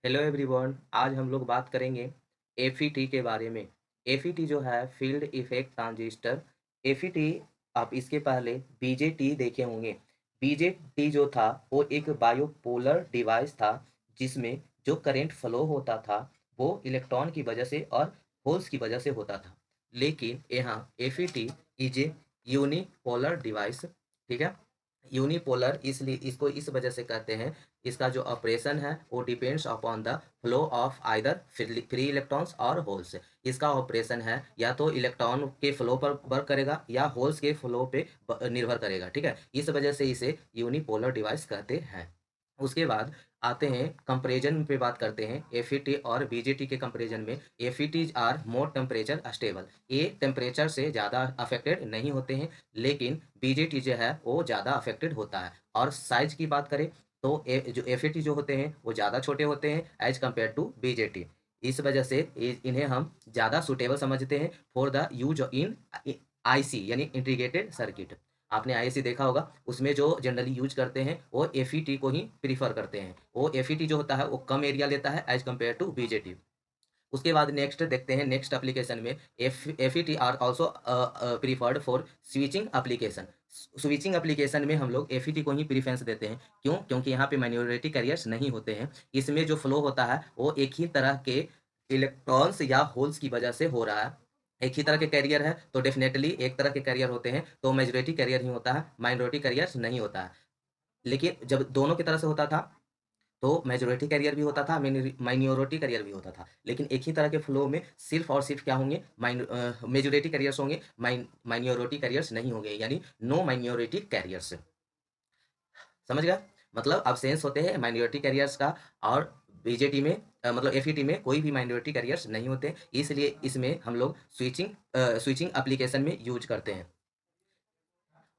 Hello everyone, आज हम लोग बात करेंगे एफईटी के बारे में। एफईटी जो है फील्ड इफेक्ट ट्रांजिस्टर। एफईटी आप इसके पहले बीजेटी देखे होंगे। बीजेटी जो था वो एक बायोपोलर डिवाइस था जिसमें जो करंट फ्लो होता था वो इलेक्ट्रॉन की वजह से और होल्स की वजह से होता था। लेकिन यहाँ FET is a unipolar device. ठीक है, यूनिपोलर इसलिए इसको इस वजह से कहते हैं। इसका जो ऑपरेशन है वो depends upon the flow of either free electrons और होल्स। इसका ऑपरेशन है या तो इलेक्ट्रॉन के फ्लो पर वर्क करेगा या होल्स के फ्लो पे निर्भर करेगा। ठीक है, इस वजह से इसे यूनिपोलर डिवाइस कहते हैं। उसके बाद आते हैं कंपैरिजन पे बात करते हैं एफईटी और बीजेटी के कंपैरिजन में। एफईटीज आर मोर टेम्परेचर स्टेबल, ये टेम्परेचर से ज़्यादा अफेक्टेड नहीं होते हैं, लेकिन बीजेटी जो है वो ज़्यादा अफेक्टेड होता है। और साइज की बात करें तो जो एफईटी जो होते हैं वो ज़्यादा छोटे होते हैं एज कम्पेयर टू बीजेटी। इस वजह से इन्हें हम ज़्यादा सुटेबल समझते हैं for the use in IC यानी इंटीग्रेटेड सर्किट। आपने आईसी देखा होगा, उसमें जो जनरली यूज करते हैं वो एफईटी को ही प्रीफर करते हैं। वो एफईटी जो होता है वो कम एरिया लेता है एज कम्पेयर टू बीजेटी। उसके बाद नेक्स्ट देखते हैं, नेक्स्ट एप्लीकेशन में F E T R also preferred for switching application. Switching application में हम लोग एफ ई टी को ही प्रीफरेंस देते हैं। क्यों? क्योंकि यहाँ पे माइनॉरिटी कैरियर्स नहीं होते हैं। इसमें जो फ्लो होता है वो एक ही तरह के इलेक्ट्रॉन्स या होल्स की वजह से हो रहा है। एक ही तरह के कैरियर है तो डेफिनेटली एक तरह के कैरियर होते हैं तो मेजोरिटी कैरियर ही होता है, माइनॉरिटी कैरियर्स नहीं होता है। लेकिन जब दोनों की तरह से होता था तो मेजोरिटी कैरियर भी होता था, माइनॉरिटी कैरियर भी होता था। लेकिन एक ही तरह के फ्लो में सिर्फ और सिर्फ क्या होंगे, मेजोरिटी कैरियर्स होंगे, माइनॉरिटी कैरियर्स नहीं होंगे, यानी नो माइनॉरिटी कैरियर्स। समझ गया? मतलब अब्सेंस होते हैं माइनॉरिटी कैरियर्स का। और बीजेटी में मतलब एफईटी में कोई भी माइनॉरिटी कैरियर्स नहीं होते, इसलिए इसमें हम लोग स्विचिंग एप्लीकेशन में यूज करते हैं।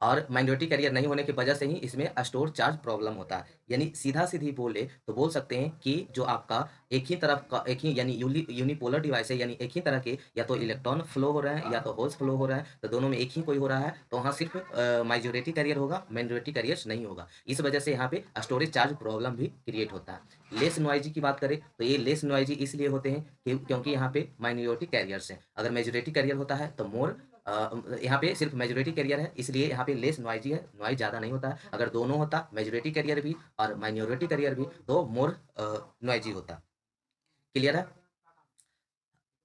और माइनॉरिटी कैरियर नहीं होने की वजह से ही इसमें स्टोर चार्ज प्रॉब्लम होता है। यानी सीधा सीधी बोले तो बोल सकते हैं कि जो आपका एक ही तरफ का एक ही यानी यूनिपोलर डिवाइस है, यानी एक ही तरह के या तो इलेक्ट्रॉन फ्लो हो रहे हैं या तो होल्स फ्लो हो रहा है, तो दोनों में एक ही कोई हो रहा है, तो वहाँ सिर्फ माइजॉरिटी कैरियर होगा, माइनॉरिटी कैरियर्स नहीं होगा। इस वजह से यहाँ पे स्टोरेज चार्ज प्रॉब्लम भी क्रिएट होता है। लेस नॉइजी की बात करें तो ये लेस नॉइजी इसलिए होते हैं क्योंकि यहाँ पे माइनॉरिटी कैरियर्स हैं। अगर मेजोरिटी कैरियर होता है तो मोर यहाँ पे सिर्फ मेजोरिटी कैरियर है, इसलिए यहाँ पे लेस नॉइजी है, नॉइज ज़्यादा नहीं होता है। अगर दोनों होता, मेजोरिटी कैरियर भी और माइनॉरिटी कैरियर भी, तो मोर नॉइजी होता। क्लियर है?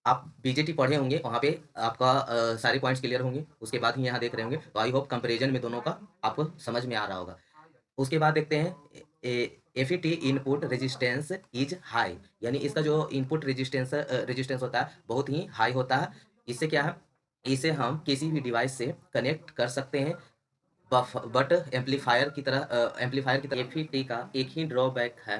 आप बीजेटी पढ़े होंगे, वहाँ पे आपका सारे पॉइंट्स क्लियर होंगे, उसके बाद ही यहाँ देख रहे होंगे, तो आई होप कंपेरिजन में दोनों का आपको समझ में आ रहा होगा। उसके बाद देखते हैं FET input resistance is high, यानी इसका जो इनपुट रेजिस्टेंस होता है बहुत ही हाई होता है। इससे क्या है, इसे हम किसी भी डिवाइस से कनेक्ट कर सकते हैं। बट एम्पलीफायर की तरह एफईटी का एक ही ड्रॉबैक है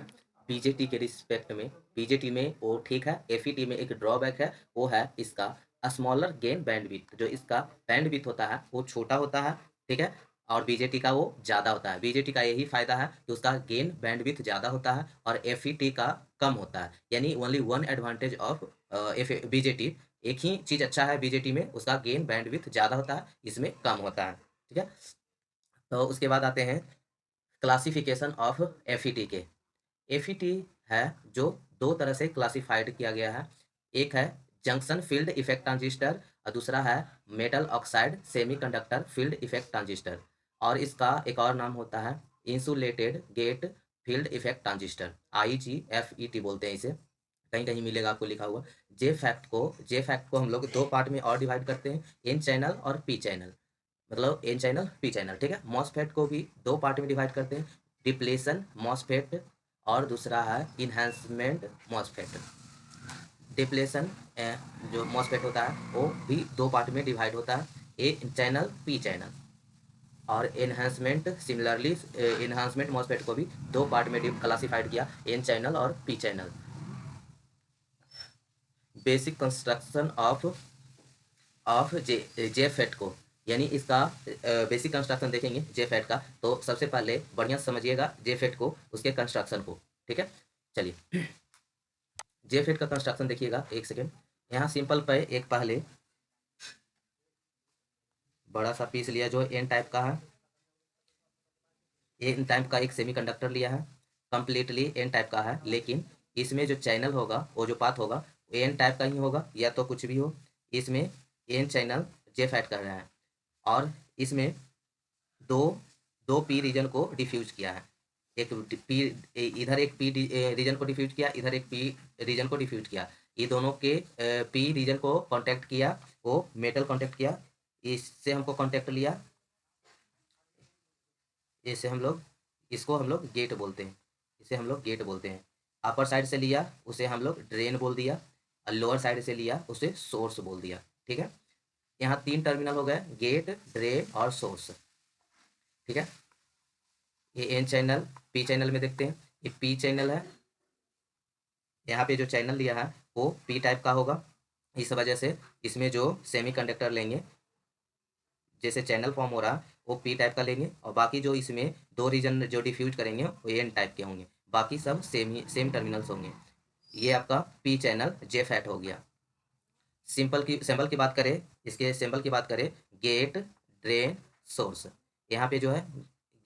बीजेटी के रिस्पेक्ट में। बीजेटी में वो ठीक है, एफईटी में एक ड्रॉबैक है, वो है इसका स्मॉलर गेन बैंडविड्थ। जो इसका बैंडविड्थ होता है वो छोटा होता है। ठीक है, और बीजेटी का वो ज़्यादा होता है। बीजेटी का यही फायदा है कि उसका गेन बैंडविड्थ ज़्यादा होता है और एफईटी का कम होता है। यानी only one advantage of BJT, एक ही चीज़ अच्छा है बीजेटी में, उसका गेन बैंडविड्थ ज़्यादा होता है, इसमें कम होता है। ठीक है, तो उसके बाद आते हैं क्लासिफिकेशन ऑफ एफईटी के। एफईटी है जो दो तरह से क्लासिफाइड किया गया है। एक है जंक्शन फील्ड इफेक्ट ट्रांजिस्टर और दूसरा है metal oxide semiconductor field effect transistor. और इसका एक और नाम होता है insulated gate field effect transistor, IGFET बोलते हैं इसे। कहीं कहीं मिलेगा आपको लिखा हुआ। जे फैक्ट को हम लोग दो पार्ट में और डिवाइड करते हैं, एन चैनल और पी चैनल। मतलब एन चैनल पी चैनल। ठीक है, मॉसफेट को भी दो पार्ट में डिवाइड करते हैं, डिप्लेशन मॉसफेट और दूसरा है इन्हांसमेंट मॉसफेट। डिप्लेशन जो मॉसफेट होता है वो भी दो पार्ट में डिवाइड होता है, ए चैनल पी चैनल। और एनहांसमेंट सिमिलरली एनहांसमेंट मॉसफेट को भी दो पार्ट में क्लासिफाइड किया, एन चैनल और P channel. Basic construction of J fat को, यानी इसका बेसिक कंस्ट्रक्शन देखेंगे जे फैट का, तो सबसे पहले बढ़िया समझिएगा जे फैट को, उसके कंस्ट्रक्शन को। ठीक है, चलिए जे फैट का कंस्ट्रक्शन देखिएगा, एक सेकेंड। यहाँ सिंपल पे एक पहले बड़ा सा पीस लिया जो एन टाइप का है, एन टाइप का एक सेमीकंडक्टर लिया है, कंप्लीटली एन टाइप का है, लेकिन इसमें जो चैनल होगा, वो जो पाथ होगा एन टाइप का ही होगा या तो कुछ भी हो। इसमें एन चैनल जेफेट कर रहा है और इसमें दो दो पी रीजन को डिफ्यूज किया है। एक पी, इधर एक पी रीजन को डिफ्यूज किया, इधर एक पी रीजन को डिफ्यूज किया। ये दोनों के पी रीजन को कांटेक्ट किया, वो मेटल कांटेक्ट किया, इससे हमको कांटेक्ट लिया। इसे हम लोग इसको हम लोग गेट बोलते हैं, इसे हम लोग गेट बोलते हैं। अपर साइड से लिया उसे हम लोग ड्रेन बोल दिया, और लोअर साइड से लिया उसे सोर्स बोल दिया। ठीक है, यहाँ 3 टर्मिनल हो गए, गेट, ड्रेन और सोर्स। ठीक है, ये एन चैनल, पी चैनल में देखते हैं, ये पी चैनल है। यहाँ पे जो चैनल लिया है वो पी टाइप का होगा। इस वजह से इसमें जो सेमीकंडक्टर लेंगे, जैसे चैनल फॉर्म हो रहा वो पी टाइप का लेंगे, और बाकी जो इसमें दो रीजन जो डिफ्यूज करेंगे वो एन टाइप के होंगे, बाकी सब सेम टर्मिनल्स होंगे। ये आपका पी चैनल जे फैट हो गया। सिंबल की बात करें, इसके सिंबल की बात करें, गेट, ड्रेन, सोर्स। यहाँ पे जो है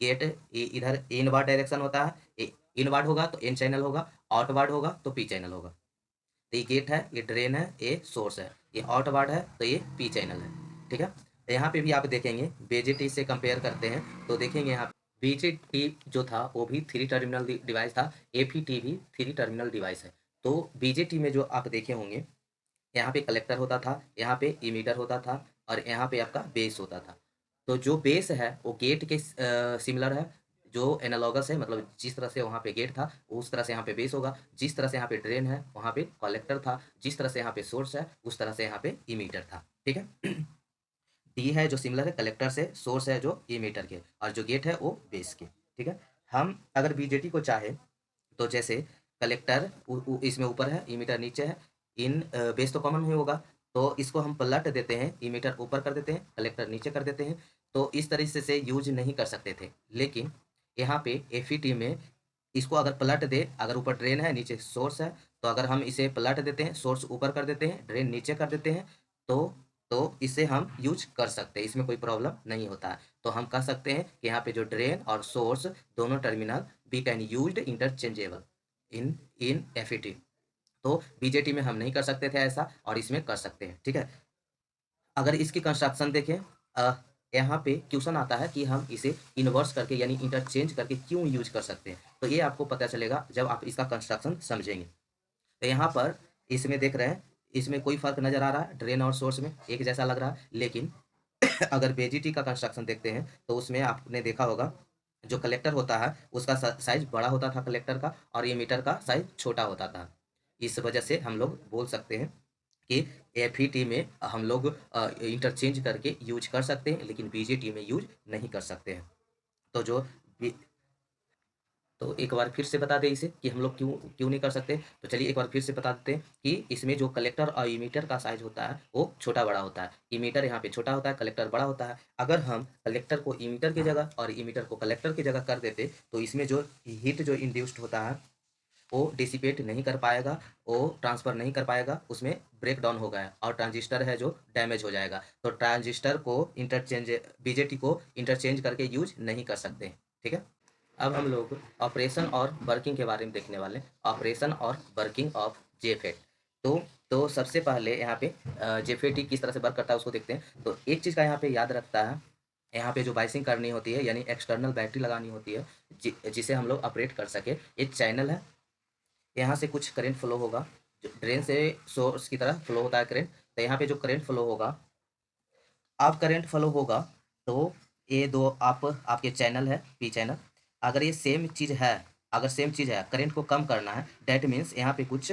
गेट इधर इनवर्ड डायरेक्शन होता है, इनवर्ड होगा तो एन चैनल होगा, आउटवर्ड होगा तो पी चैनल होगा। तो ये गेट है, ये ड्रेन है, ये सोर्स है, ये आउटवर्ड है तो ये पी चैनल है। ठीक है, तो यहाँ पे भी आप देखेंगे बीजेटी से कंपेयर करते हैं तो देखेंगे यहाँ बीजेटी जो था वो भी 3 टर्मिनल डिवाइस था, एफईटी भी 3 टर्मिनल डिवाइस है। तो बीजेटी में जो आप देखे होंगे, यहाँ पे कलेक्टर होता था, यहाँ पे इमीटर होता था, और यहाँ पे आपका बेस होता था। तो जो बेस है वो गेट के सिमिलर है, जो एनालॉगस है, मतलब जिस तरह से वहाँ पे गेट था उस तरह से यहाँ पे बेस होगा, जिस तरह से यहाँ पे ड्रेन है वहाँ पे कलेक्टर था, जिस तरह से यहाँ पे सोर्स है उस तरह से यहाँ पे इमीटर था। ठीक है, डी है जो सिमिलर है कलेक्टर से, सोर्स है जो इमीटर के, और जो गेट है वो बेस के। ठीक है, हम अगर बीजेटी को चाहे तो जैसे कलेक्टर इसमें ऊपर है, इमीटर नीचे है, इन बेस तो कॉमन ही होगा, तो इसको हम पलट देते हैं, इमीटर ऊपर कर देते हैं, कलेक्टर नीचे कर देते हैं। तो इस तरीके से यूज नहीं कर सकते थे, लेकिन यहाँ पे एफईटी में इसको अगर पलट दे, अगर ऊपर ड्रेन है नीचे सोर्स है, तो अगर हम इसे पलट देते हैं, सोर्स ऊपर कर देते हैं, ड्रेन नीचे कर देते हैं, तो इसे हम यूज कर सकते हैं, इसमें कोई प्रॉब्लम नहीं होता है। तो हम कह सकते हैं कि यहाँ पे जो ड्रेन और सोर्स दोनों terminal we can use interchangeable in in FET. तो बीजेटी में हम नहीं कर सकते थे ऐसा, और इसमें कर सकते हैं। ठीक है, अगर इसकी कंस्ट्रक्शन देखें, यहाँ पे क्वेश्चन आता है कि हम इसे इन्वर्स करके यानी इंटरचेंज करके क्यों यूज कर सकते हैं, तो ये आपको पता चलेगा जब आप इसका कंस्ट्रक्शन समझेंगे। तो यहाँ पर इसमें देख रहे हैं, इसमें कोई फर्क नजर आ रहा है, ड्रेन और सोर्स में एक जैसा लग रहा है, लेकिन अगर बीजेटी का कंस्ट्रक्शन देखते हैं तो उसमें आपने देखा होगा जो कलेक्टर होता है उसका साइज बड़ा होता था कलेक्टर का, और इमीटर का साइज छोटा होता था। इस वजह से हम लोग बोल सकते हैं कि एफईटी में हम लोग इंटरचेंज करके यूज कर सकते हैं, लेकिन बीजेटी में यूज नहीं कर सकते हैं। तो जो तो एक बार फिर से बता दें इसे कि हम लोग क्यों क्यों नहीं कर सकते। तो चलिए एक बार फिर से बता देते हैं कि इसमें जो कलेक्टर और इमीटर का साइज होता है वो छोटा बड़ा होता है। इमीटर यहाँ पे छोटा होता है, कलेक्टर बड़ा होता है। अगर हम कलेक्टर को इमीटर की जगह और इमीटर को कलेक्टर की जगह कर देते तो इसमें जो हीट जो इंड्यूस्ड होता है वो डिसिपेट नहीं कर पाएगा, वो ट्रांसफर नहीं कर पाएगा, उसमें ब्रेक डाउन हो गया और ट्रांजिस्टर है जो डैमेज हो जाएगा। तो ट्रांजिस्टर को इंटरचेंज बीजेटी को इंटरचेंज करके यूज नहीं कर सकते। ठीक है, अब हम लोग ऑपरेशन और वर्किंग के बारे में देखने वाले हैं, ऑपरेशन और वर्किंग ऑफ जेफेट। तो सबसे पहले यहाँ पे जेफेटी किस तरह से वर्क करता है उसको देखते हैं। तो एक चीज़ का यहाँ पे याद रखता है, यहाँ पे जो बाइसिंग करनी होती है यानी एक्सटर्नल बैटरी लगानी होती है जिसे हम लोग ऑपरेट कर सके। एक चैनल है, यहाँ से कुछ करंट फ्लो होगा, जो ड्रेन से सोर्स की तरह फ्लो होता है करंट। तो यहाँ पे जो करंट फ्लो होगा, अब करंट फ्लो होगा तो ये दो आपके चैनल है पी चैनल, अगर ये सेम चीज़ है, अगर सेम चीज़ है करंट को कम करना है, डेट मीन्स यहाँ पे कुछ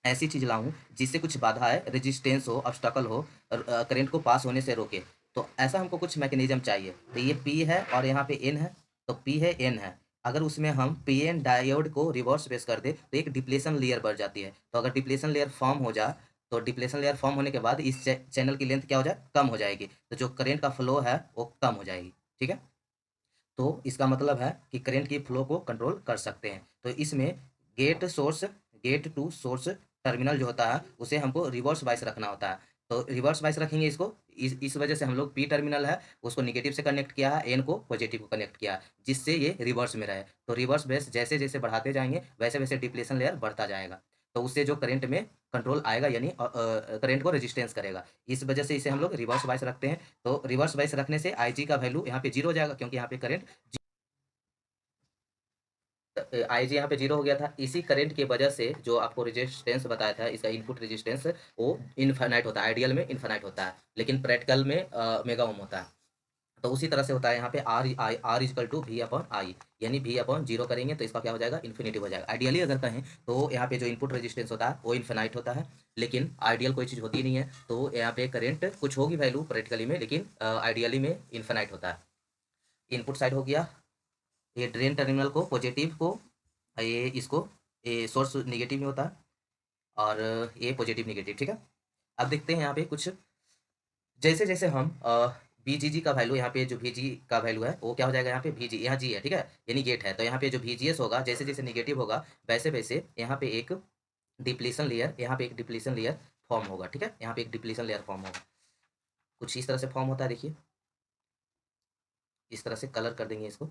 ऐसी चीज़ लाऊं जिससे कुछ बाधा है, रेजिस्टेंस हो, ऑब्स्टकल हो, करंट को पास होने से रोके। तो ऐसा हमको कुछ मैकेनिज्म चाहिए। तो ये पी है और यहाँ पे एन है, तो पी है एन है, अगर उसमें हम पी एन डायोड को रिवर्स बेस कर दे तो एक डिप्लेशन लेयर बढ़ जाती है। तो अगर डिप्लेशन लेयर फॉर्म हो जाए तो डिप्लेशन लेयर फॉर्म होने के बाद इस चैनल की लेंथ क्या हो जाए, कम हो जाएगी, तो जो करंट का फ्लो है वो कम हो जाएगी। ठीक है, तो इसका मतलब है कि करंट की फ्लो को कंट्रोल कर सकते हैं। तो इसमें गेट टू सोर्स टर्मिनल जो होता है उसे हमको रिवर्स बाइस रखना होता है। तो रिवर्स बायस रखेंगे इसको, इस वजह से हम लोग पी टर्मिनल है उसको निगेटिव से कनेक्ट किया है, एन को पॉजिटिव को कनेक्ट किया है, जिससे ये रिवर्स में रहे। तो रिवर्स बेस जैसे जैसे बढ़ाते जाएंगे वैसे वैसे डिप्लेशन लेयर बढ़ता जाएगा, तो उससे जो करंट में कंट्रोल आएगा, यानी करंट को रेजिस्टेंस करेगा। इस वजह से इसे हम लोग रिवर्स बायस रखते हैं। तो रिवर्स बायस रखने से आई का वैल्यू यहाँ पे जीरो हो जाएगा, क्योंकि यहाँ पे करंट आई जी यहाँ पे जीरो हो गया था। इसी करंट की वजह से जो आपको रेजिस्टेंस बताया था, इसका इनपुट रेजिस्टेंस वो इनफाइनाइट होता है, आइडियल में इनफाइनाइट होता है, लेकिन प्रैक्टिकल में मेगा ओम होता है। तो उसी तरह से होता है यहाँ पे R is equal to V upon I, यानी वी अपॉन जीरो करेंगे तो इसका क्या हो जाएगा, इन्फिनिटी हो जाएगा। आइडियली अगर कहें तो यहाँ पे जो इनपुट रेजिस्टेंस होता है वो इन्फिनाइट होता है, लेकिन आइडियल कोई चीज़ होती नहीं है। तो यहाँ पे करंट कुछ होगी वैल्यू प्रैक्टिकली में, लेकिन आइडियली में इन्फिनाइट होता है। इनपुट साइड हो गया, ये ड्रेन टर्मिनल को पॉजिटिव को, ये इसको, ये सोर्स निगेटिव में होता है और ये पॉजिटिव निगेटिव, ठीक है। अब देखते हैं यहाँ पे कुछ, जैसे जैसे हम वी जी जी का वैल्यू, यहाँ पे जो वी जी का वैल्यू है वो क्या हो जाएगा, यहाँ पे वी जी, यहाँ जी है, ठीक है, यानी गेट है, तो यहाँ पे जो वी जी एस होगा जैसे जैसे निगेटिव होगा वैसे वैसे यहाँ पे एक डिप्लीशन लेयर, यहाँ पे एक डिप्लीशन लेयर फॉर्म होगा, ठीक है, यहाँ पे एक डिप्लीशन लेयर फॉर्म होगा, कुछ इस तरह से फॉर्म होता है। देखिए इस तरह से कलर कर देंगे इसको,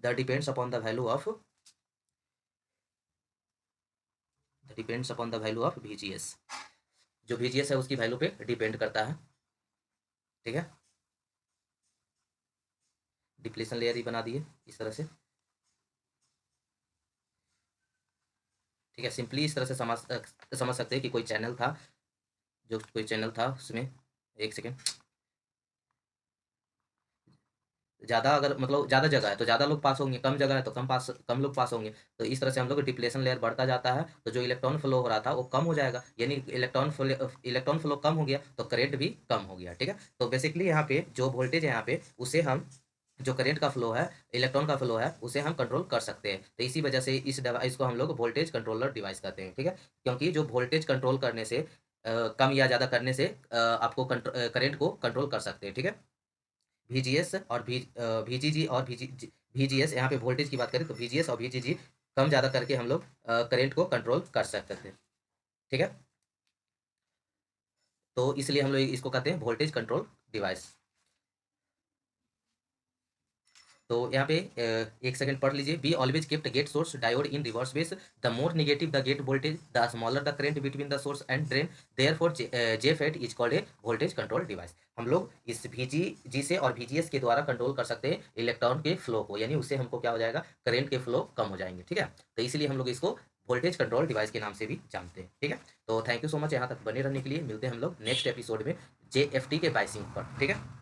the depends upon the value of, depends upon the value of we G S, जो वी जी एस है उसकी वैल्यू पे डिपेंड करता है, ठीक है। डिप्लीशन लेयर ही बना दिए इस तरह से, ठीक है। सिंपली इस तरह से समझ सकते हैं कि कोई चैनल था, जो कोई चैनल था उसमें, एक सेकेंड, ज़्यादा अगर मतलब ज़्यादा जगह है तो ज़्यादा लोग पास होंगे, कम जगह है तो कम लोग पास होंगे। तो इस तरह से हम लोग डिप्लेशन लेयर बढ़ता जाता है, तो जो इलेक्ट्रॉन फ्लो हो रहा था वो कम हो जाएगा, यानी इलेक्ट्रॉन फ्लो कम हो गया तो करंट भी कम हो गया, ठीक है। तो बेसिकली यहाँ पे जो वोल्टेज है यहाँ पे उसे हम, जो करंट का फ्लो है, इलेक्ट्रॉन का फ्लो है, उसे हम कंट्रोल कर सकते हैं। तो इसी वजह से इस डिवाइस को हम लोग वोल्टेज कंट्रोलर डिवाइस कहते हैं, ठीक है। क्योंकि जो वोल्टेज कंट्रोल करने से कम या ज़्यादा करने से आपको करंट को कंट्रोल कर सकते हैं, ठीक है। VGS और VGG और VGS, यहाँ पे वोल्टेज की बात करें तो VGS और VGG कम ज़्यादा करके हम लोग करंट को कंट्रोल कर सकते थे, ठीक है। तो इसलिए हम लोग इसको कहते हैं वोल्टेज कंट्रोल डिवाइस। तो यहाँ पे एक सेकंड पढ़ लीजिए, we always keep the gate source diode in reverse bias, the more negative the gate voltage the smaller the current between the source and drain, therefore JFET is called a voltage control device. हम लोग इस VGG से और VGS के द्वारा control कर सकते हैं इलेक्ट्रॉन के फ्लो को, यानी उससे हमको क्या हो जाएगा, करंट के फ्लो कम हो जाएंगे, ठीक है। तो इसलिए हम लोग इसको वोल्टेज कंट्रोल डिवाइस के नाम से भी जानते हैं, ठीक है। तो थैंक यू सो मच यहाँ तक बने रहने के लिए, मिलते हैं हम लोग नेक्स्ट एपिसोड में JFT के बाइसिंग पर, ठीक है।